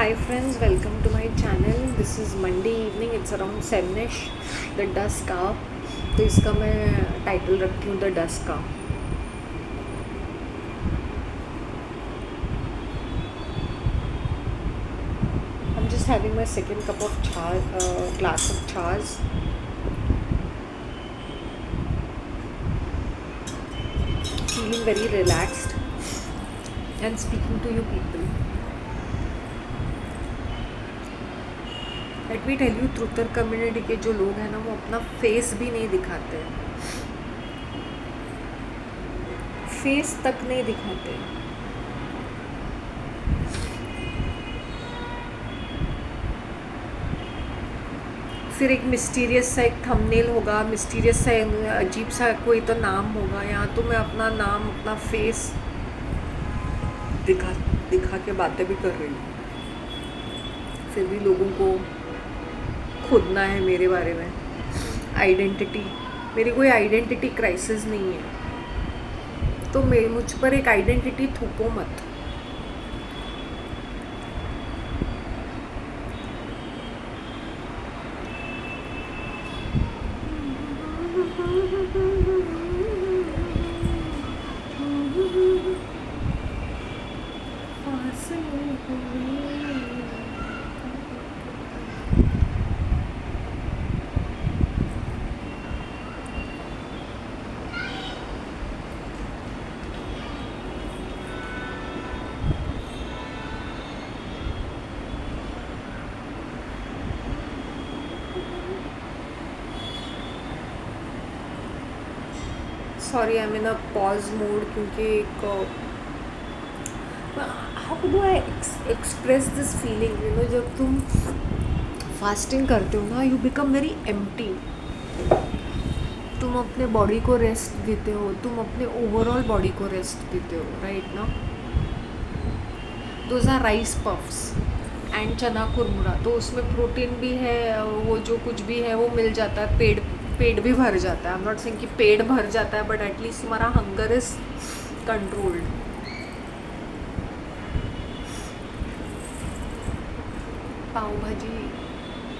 Hi friends, welcome to my channel. This is Monday evening. It's around 7ish. The Dusk Hour. तो इसका मैं title रखती हूँ the dusk hour. I'm just having my second cup of glass of chas. Feeling very relaxed and speaking to you people. Let me tell you, truther community के जो लोग हैं ना, वो अपना फेस भी नहीं दिखाते हैं. फेस तक नहीं दिखाते. फिर एक मिस्टीरियस सा एक थंबनेल होगा, मिस्टीरियस सा अजीब सा कोई तो नाम होगा. यहाँ तो मैं अपना नाम, अपना फेस दिखा के बातें भी कर रही हूँ. फिर भी लोगों को खोदना है मेरे बारे में. आइडेंटिटी, मेरी कोई आइडेंटिटी क्राइसिस नहीं है, तो मुझ पर एक आइडेंटिटी थोपो मत. Sorry, I am in a pause mode क्योंकि एक how do I express this feeling. जब तुम फास्टिंग करते हो ना, यू बिकम वेरी एम्प्टी. तुम अपने बॉडी को रेस्ट देते हो, तुम अपने ओवरऑल बॉडी को रेस्ट देते हो, राइट ना. Those are rice puffs and chana kurmura, तो उसमें प्रोटीन भी है, वो जो कुछ भी है वो मिल जाता है. पेट भी भर जाता है. आई एम नॉट सेइंग कि पेट भर जाता है, बट एटलीस्ट तुम्हारा हंगर इज कंट्रोल्ड.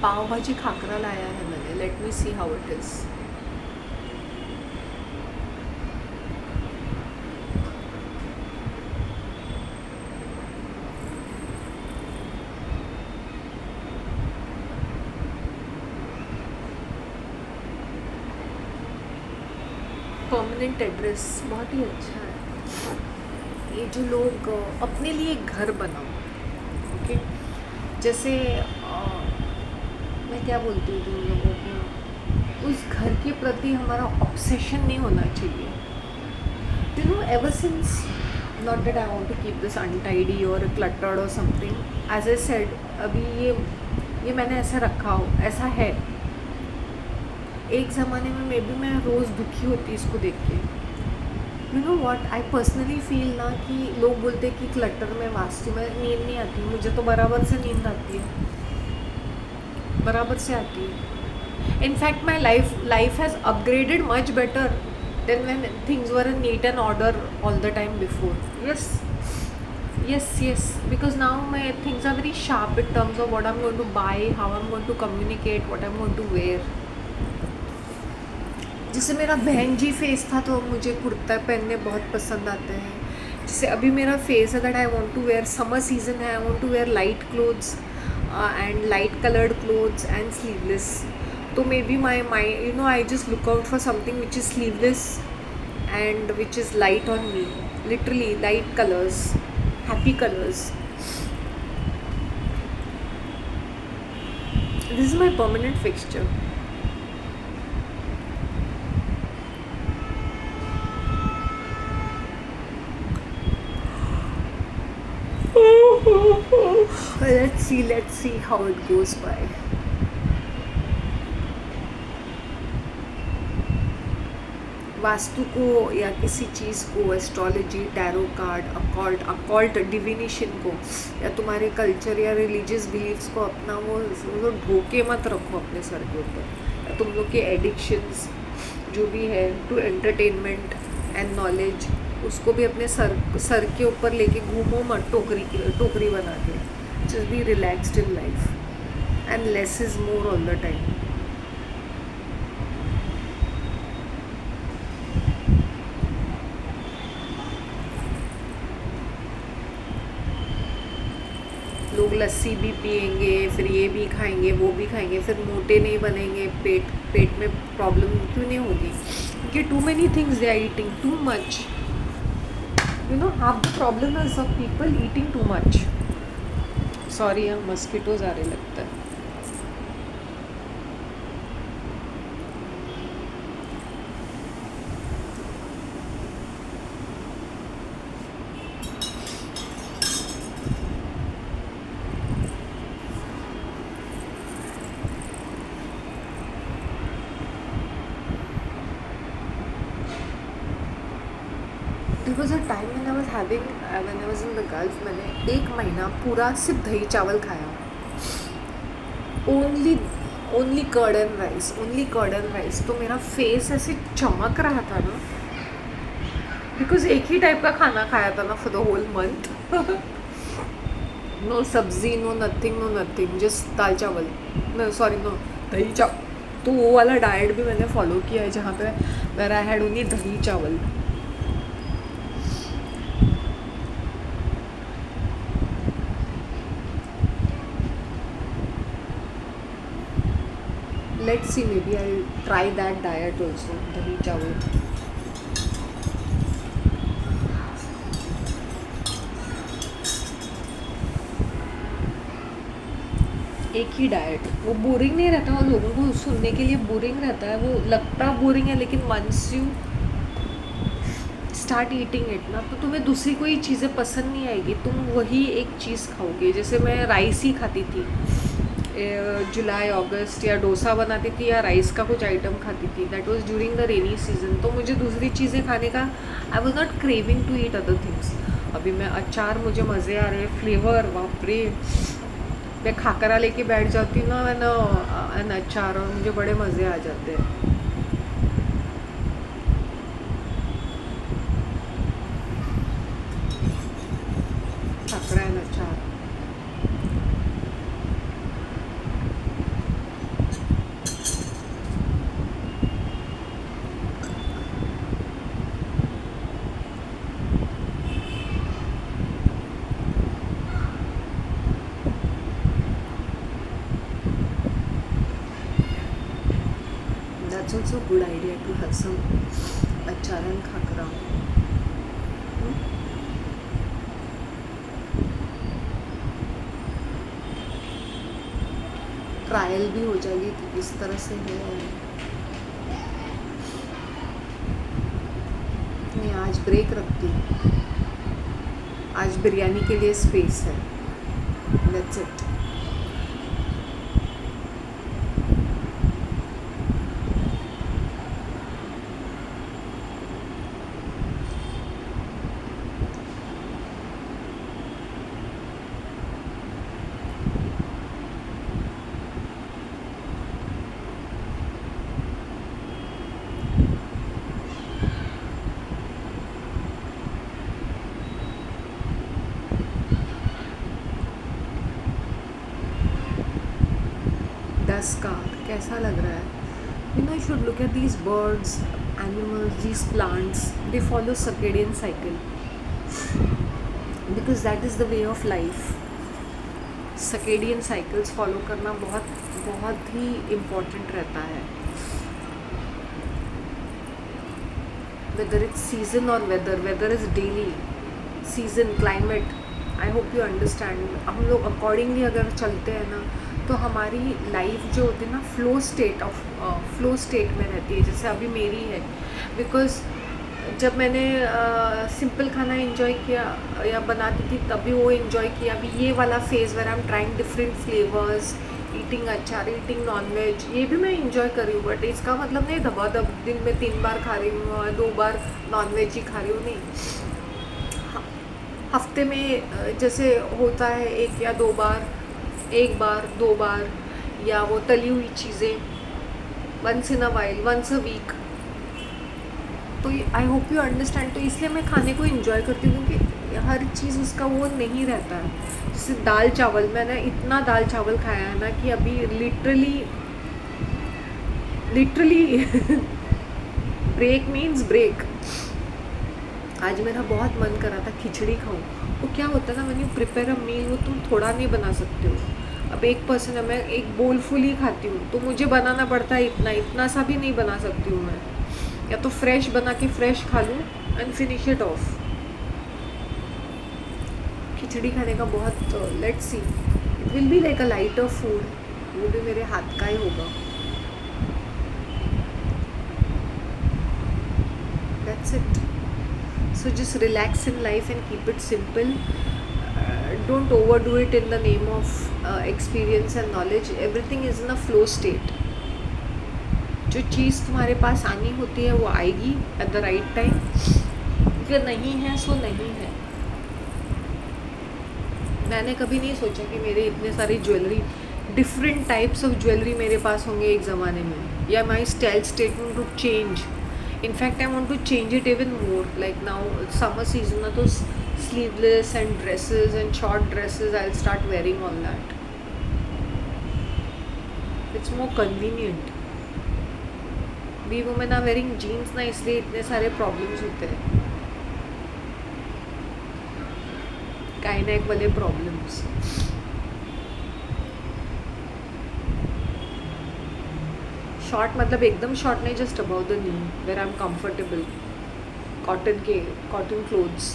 पाव भाजी खाकरा लाया है मैंने. Let me see how it is. Permanent address बहुत ही अच्छा है. ये जो लोग अपने लिए घर बनाओ, ओके. जैसे मैं क्या बोलती हूँ तुम लोगों को, उस घर के प्रति हमारा ऑब्सेशन नहीं होना चाहिए. Ever since, not that I want to keep this untidy और क्लटर्ड और समथिंग. एज आई सेड, अभी ये मैंने ऐसा रखा हो, ऐसा है. एक ज़माने में मे बी मैं रोज़ दुखी होती इसको देख के. व्हाट आई पर्सनली फील ना, कि लोग बोलते कि क्लटर में, वास्तु में नींद नहीं आती. मुझे तो बराबर से नींद आती है, बराबर से आती है. In fact my life has upgraded much better than when things were in neat and order all the time before. yes, because now my things are very sharp in terms of what I'm going to buy, how I'm going to communicate, what I'm going to wear. जैसे मेरा बहन जी face था, तो मुझे कुर्ता पहनने बहुत पसंद आते हैं. जैसे अभी मेरा फेस है that I want to wear, summer season है, I want to wear light clothes and light coloured clothes and sleeveless. तो may be my I just look out for something which is sleeveless and which is light on me. Literally light colours, happy colors. This is my permanent fixture. Let's see how it goes by. Vastu को या किसी चीज़ को, astrology, tarot card, अकॉल्ट divination को, या तुम्हारे culture या religious beliefs को अपना वो ढोके मत रखो अपने सर के ऊपर. या तुम लोग के एडिक्शंस जो भी है टू एंटरटेनमेंट एंड नॉलेज, उसको भी अपने सर के ऊपर लेके घूमो मत, टोकरी बना के. just be relaxed in life, and less is more all the time. लोग लस्सी भी पियेंगे, फिर ये भी खाएंगे, वो भी खाएंगे, फिर मोटे नहीं बनेंगे, पेट पेट में प्रॉब्लम क्यों नहीं होगी? क्योंकि too many things they are eating too much. You know, half the problem is of people eating too much. Sorry, यहाँ मस्किटोज आ रहे लगता है. There was a time when I was having, when I was in the Gulf, मैंने 1 महीना पूरा सिर्फ दही चावल खाया. Only curd and rice, only curd and rice. तो मेरा फेस ऐसे चमक रहा था ना, बिकॉज एक ही टाइप का खाना खाया था ना for the whole month. No sabzi, no nothing, just dal chawal, no sorry, no दही चावल. तो वो वाला डाइट भी मैंने फॉलो किया है, जहाँ पे वेर आई हैड ओनली दही चावल. Let's see, maybe I'll try that diet also, dahi chawal. एक ही डाइट, वो बोरिंग नहीं रहता, और लोगों को सुनने के लिए बोरिंग रहता है, वो लगता बोरिंग है, लेकिन once you start eating it ना, तो तुम्हें दूसरी कोई चीज़ें पसंद नहीं आएगी, तुम वही एक चीज़ खाओगे. जैसे मैं राइस ही खाती थी जुलाई अगस्त, या डोसा बनाती थी, या राइस का कुछ आइटम खाती थी. That was during the rainy season. तो मुझे दूसरी चीज़ें खाने का, I was not craving to eat other things. अभी मैं अचार, मुझे मज़े आ रहे हैं, फ्लेवर, बाप रे. मैं खाकरा लेके बैठ जाती हूँ ना, एन अचार, और मुझे बड़े मज़े आ जाते हैं. खाकरा एन अचार. That's also a good idea to have some achar and khakra. Trial भी हो जाएगी कि किस तरह से है. मैं आज ब्रेक रखती हूँ, आज बिरयानी के लिए स्पेस है. That's it. का कैसा लग रहा है? You know, you should look at these birds, animals, these plants. They follow circadian cycle because that is the way of life. Circadian cycles follow करना बहुत बहुत ही important रहता है. Whether it's season or weather is daily. Season, climate. I hope you understand. हम लोग accordingly अगर चलते हैं ना, तो हमारी लाइफ जो होती है ना, फ्लो स्टेट में रहती है, जैसे अभी मेरी है. बिकॉज जब मैंने सिंपल खाना एंजॉय किया या बनाती थी, तभी वो एंजॉय किया. अभी ये वाला phase where I am trying different flavours, eating achar, eating nonveg, ये भी मैं एंजॉय कर रही हूँ. बट इसका मतलब नहीं दबादब दिन में 3 बार खा रही हूँ, 2 बार नॉनवेज ही खा रही हूँ, नहीं. हफ्ते में जैसे होता है 1 या 2 बार, 1 बार 2 बार, या वो तली हुई चीज़ें, once in a while, once a week. तो आई होप यू अंडरस्टैंड। तो इसलिए मैं खाने को इंजॉय करती हूँ क्योंकि हर चीज़ उसका वो नहीं रहता है। जैसे दाल चावल, मैंने इतना दाल चावल खाया है ना कि अभी literally literally break means break. आज मेरा बहुत मन कर रहा था खिचड़ी खाऊं। वो क्या होता है ना, व्हेन यू प्रिपेयर अ मील, वो तुम थोड़ा नहीं बना सकते हो। अब एक पर्सन है, मैं एक बोल फुल ही खाती हूँ, तो मुझे बनाना पड़ता है इतना, इतना सा भी नहीं बना सकती हूँ मैं। या तो फ्रेश बना के फ्रेश खा लूँ एंड फिनिश इट ऑफ। खिचड़ी खाने का बहुत, let's see, it will be like a lighter food, वो भी मेरे हाथ का ही होगा। That's it. So just relax in life and keep it simple. Don't overdo it in the name of experience and knowledge. Everything is in a flow state. जो चीज़ तुम्हारे पास आनी होती है वो आएगी at the right time. जो नहीं है सो नहीं है। मैंने कभी नहीं सोचा कि मेरे इतने सारी jewellery, different types of jewellery मेरे पास होंगे एक ज़माने में, या my style statement to change. In fact, I want to change it even more. Like now, summer season, na, to sleeveless and dresses and short dresses, I'll start wearing all that. It's more convenient. We women are wearing jeans ना, इसलिए इतने सारे problems होते हैं, काइनेक वाले problems. Short मतलब एकदम short नहीं, just about the knee, where I am comfortable, cotton clothes.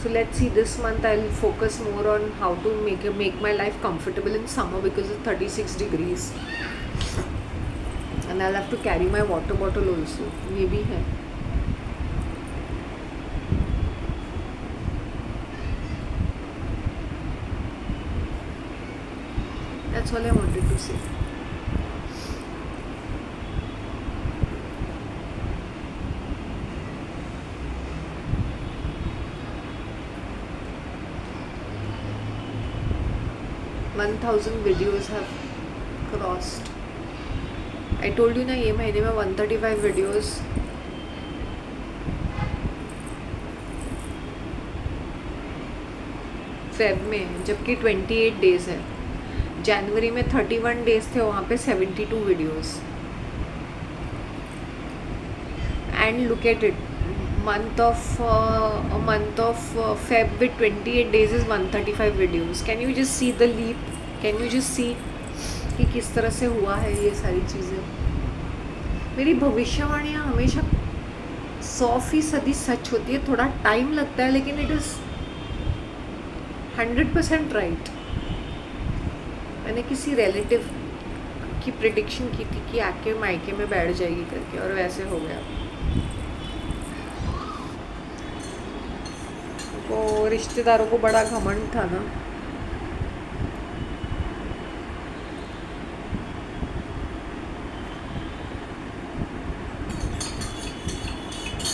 So let's see, this month I will focus more on how to make my life comfortable in summer because of 36 degrees and I have to carry my water bottle also, ये भी है। That's all I wanted to say. One 1000 videos have crossed. I told you ना, ये महीने में 135 videos Feb में, जबकि 28 days है। जनवरी में 31 days थे, वहाँ पे 72 videos। And look at it, month of Feb with 28 days is 135 videos. Can you just see the leap? Can you just see कि किस तरह से हुआ है ये सारी चीज़ें। मेरी भविष्यवाणियाँ हमेशा 100% सच होती है, थोड़ा टाइम लगता है लेकिन इट इज़ 100% राइट। मैंने किसी रिलेटिव की प्रिडिक्शन की थी कि आके मायके में बैठ जाएगी करके, और वैसे हो गया। तो रिश्तेदारों को बड़ा घमंड था ना,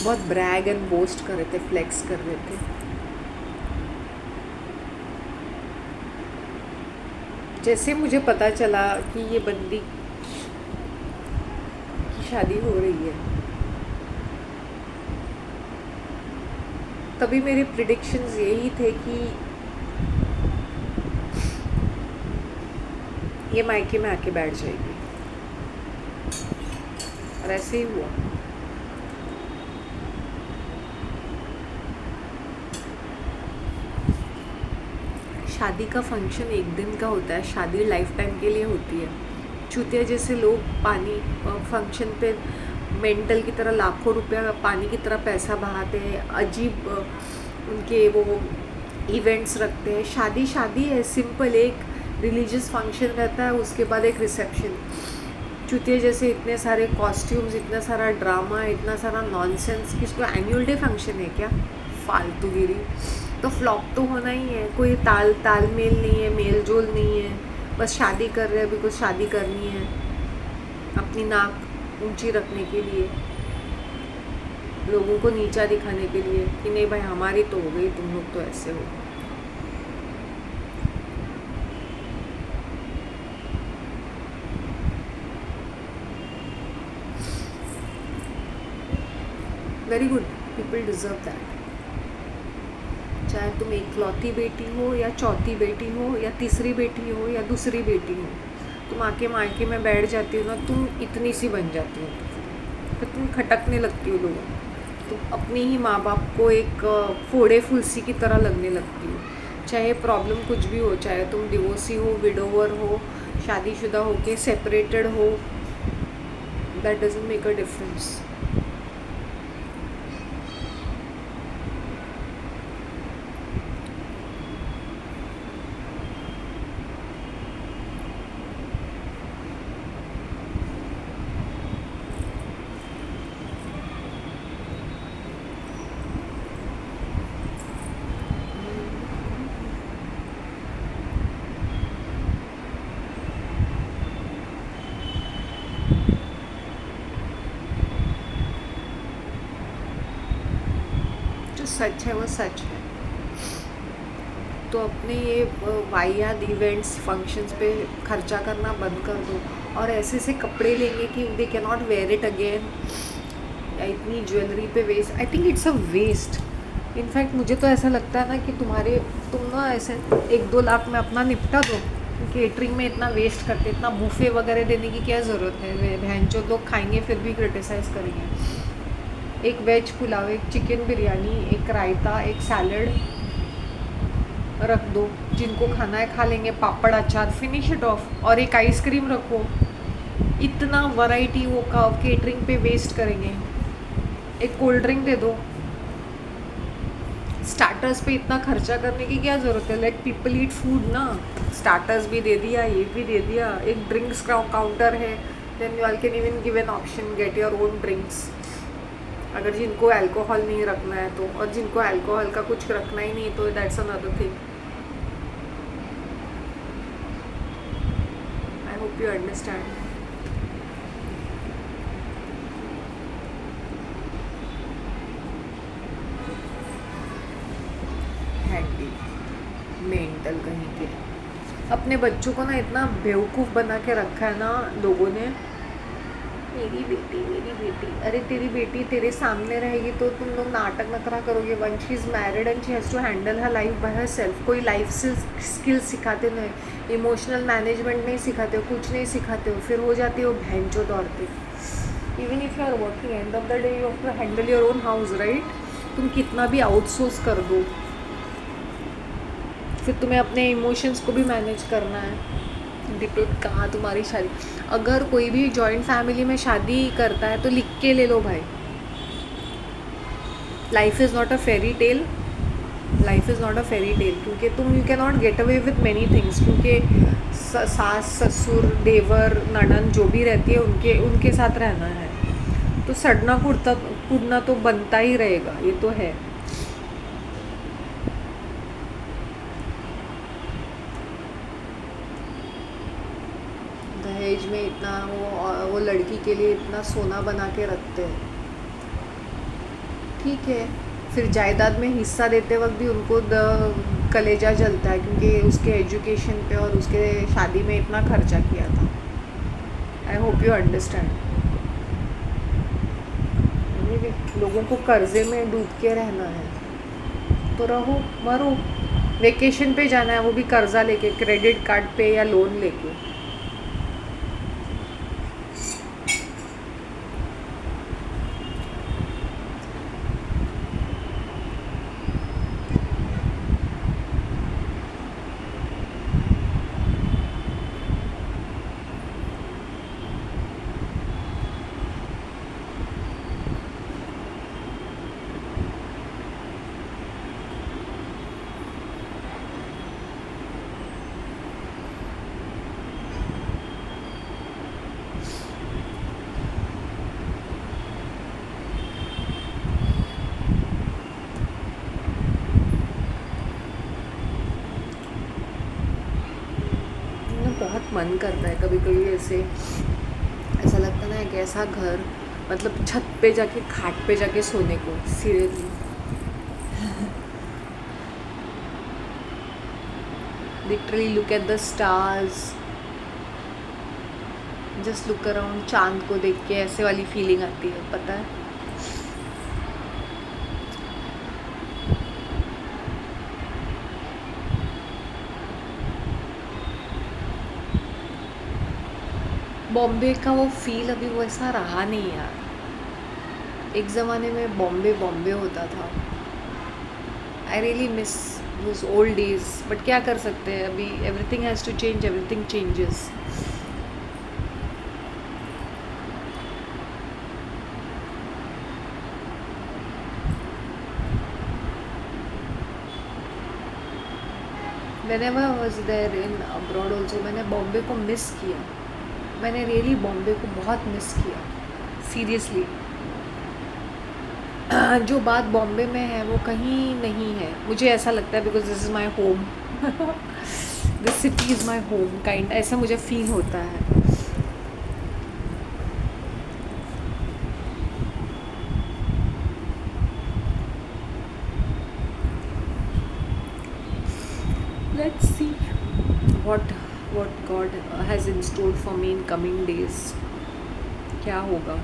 बहुत ब्रैग एंड बोस्ट कर रहे थे, फ्लेक्स कर रहे थे। जैसे मुझे पता चला कि ये बंदी की शादी हो रही है, तभी मेरे प्रिडिक्शंस यही थे कि ये मायके में आके बैठ जाएगी, और ऐसे ही हुआ। शादी का फंक्शन एक दिन का होता है, शादी लाइफ टाइम के लिए होती है। चूतिया जैसे लोग पानी फंक्शन पे मेंटल की तरह लाखों रुपया पानी की तरह पैसा बहाते हैं, अजीब उनके वो इवेंट्स रखते हैं। शादी है, सिंपल एक रिलीजियस फंक्शन रहता है, उसके बाद एक रिसेप्शन। चूतिया जैसे इतने सारे कॉस्ट्यूम्स, इतना सारा ड्रामा, इतना सारा नॉनसेंस। किसको एनुअल डे फंक्शन है क्या, फालतूगिरी। तो फ्लॉप तो होना ही है, कोई तालमेल नहीं है, मेल जोल नहीं है, बस शादी कर रहे हैं बिकॉज शादी करनी है, अपनी नाक ऊंची रखने के लिए, लोगों को नीचा दिखाने के लिए कि नहीं भाई हमारी तो हो गई, तुम लोग तो ऐसे हो। Very good, people deserve that. चाहे तुम इकलौती बेटी हो या चौथी बेटी हो या तीसरी बेटी हो या दूसरी बेटी हो, तुम आके मायके में बैठ जाती हो ना, तुम इतनी सी बन जाती हो, तो तुम खटकने लगती हो लोगों, तुम अपने ही माँ बाप को एक फोड़े फुलसी की तरह लगने लगती हो। चाहे प्रॉब्लम कुछ भी हो, चाहे तुम डिवोर्सी हो, विडोवर हो, शादीशुदा हो के सेपरेटेड हो, that doesn't make a difference. जो सच है वो सच है। तो अपने ये वाहियात इवेंट्स फंक्शंस पे खर्चा करना बंद कर दो, और ऐसे से कपड़े लेंगे कि they can not wear it again, या इतनी ज्वेलरी पे waste. I think it's a waste. In fact मुझे तो ऐसा लगता है ना कि तुम ना ऐसे 1-2 लाख में अपना निपटा दो। केटरिंग में इतना वेस्ट करते, इतना बूफे वगैरह देने की क्या ज़रूरत है? बहन जो लोग खाएंगे फिर भी क्रिटिसाइज़ करेंगे। एक वेज पुलाव, एक चिकन बिरयानी, एक रायता, एक सैलड रख दो, जिनको खाना है खा लेंगे, पापड़ अचार, फिनिश इट ऑफ। और एक आइसक्रीम रखो। इतना वैरायटी वो का केटरिंग पे वेस्ट करेंगे। एक कोल्ड ड्रिंक दे दो। स्टार्टर्स पे इतना खर्चा करने की क्या ज़रूरत है? लेट पीपल ईट फूड ना। स्टार्टर्स भी दे दिया, ये भी दे दिया, एक ड्रिंक्स काउंटर है, then you all can even give an option, get your own drinks. अगर जिनको अल्कोहल नहीं रखना है तो, और जिनको अल्कोहल का कुछ रखना ही नहीं तो that's another thing. I hope you understand. Handy mental कहीं के। अपने बच्चों को ना इतना बेवकूफ़ बना के रखा है ना लोगों ने। मेरी बेटी, मेरी बेटी, अरे तेरी बेटी तेरे सामने रहेगी तो तुम लोग नाटक नखरा करोगे। Once she is married and she has to handle her life by herself. कोई लाइफ स्किल्स सिखाते नहीं, इमोशनल मैनेजमेंट नहीं सिखाते हो, कुछ नहीं सिखाते हो, फिर हो जाती हो भैंचोद औरतें। Even if you are working, end of the day you have to handle your own house, right? तुम कितना भी आउटसोर्स कर दो, फिर तुम्हें अपने इमोशंस को भी मैनेज करना है। डिपेंड कहाँ तुम्हारी शादी। अगर कोई भी जॉइंट फैमिली में शादी करता है तो लिख के ले लो भाई, life is not a fairy tale. Life is not a fairy tale, क्योंकि you can not get away with many things. क्योंकि सास ससुर देवर ननन जो भी रहती है उनके साथ रहना है, तो सड़ना कूदना तो बनता ही रहेगा, ये तो है। दहेज में इतना वो लड़की के लिए इतना सोना बना के रखते हैं, ठीक है। फिर जायदाद में हिस्सा देते वक्त भी उनको कलेजा जलता है, क्योंकि उसके एजुकेशन पे और उसके शादी में इतना खर्चा किया था। I hope you understand. लोगों को कर्जे में डूब के रहना है तो रहो, मरो। वेकेशन पे जाना है वो भी कर्जा लेके, क्रेडिट कार्ड पे या लोन लेके। बहुत मन करता है कभी कभी ऐसा लगता है ना, एक ऐसा घर, मतलब छत पे जाके खाट पे जाके सोने को, seriously. Literally look at the stars, just look around, चांद को देख के ऐसे वाली फीलिंग आती है, पता है। बॉम्बे का वो फील अभी वैसा रहा नहीं यार। एक ज़माने में बॉम्बे बॉम्बे होता था। I really miss those old days, but क्या कर सकते हैं, अभी everything has to change, everything changes. Whenever I was there in abroad also, मैंने बॉम्बे को मिस किया। मैंने रियली बॉम्बे को बहुत मिस किया, सीरियसली। जो बात बॉम्बे में है वो कहीं नहीं है, मुझे ऐसा लगता है, because this is my home. This city is my home kind, ऐसा मुझे फील होता है। Let's see what what God has in store for me in coming days। क्या होगा।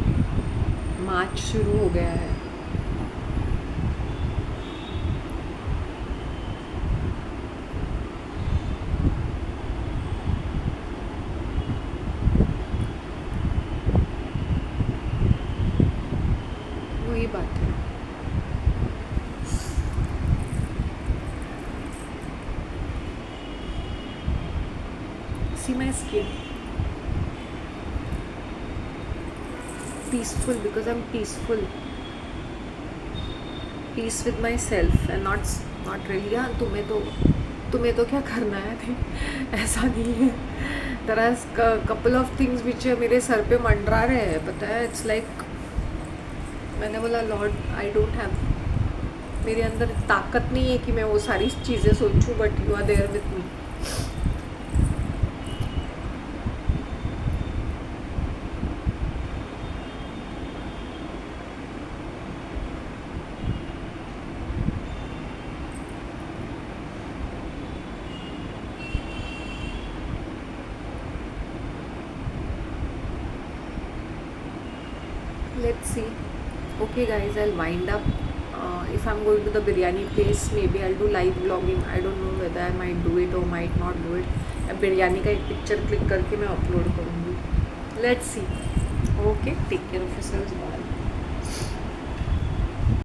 मार्च शुरू हो गया है। वही बात है। See my skin peaceful, because I am peaceful, peace with myself and not really. हाँ, तुम्हें तो क्या करना है थे। ऐसा नहीं है। There are couple of things which मेरे सर पे मंडरा रहे हैं, पता है। इट्स लाइक मैंने बोला लॉर्ड, आई डोंट हैव, मेरे अंदर ताकत नहीं है कि मैं वो सारी चीज़ें सोचूं, but you are there with me. Let's see. Okay, guys, I'll wind up. If I'm going to the biryani place, maybe I'll do live vlogging. I don't know whether I might do it or might not do it. अब बिरयानी का एक picture click करके मैं upload करूँगी। Let's see. Okay, take care of yourselves. Bye.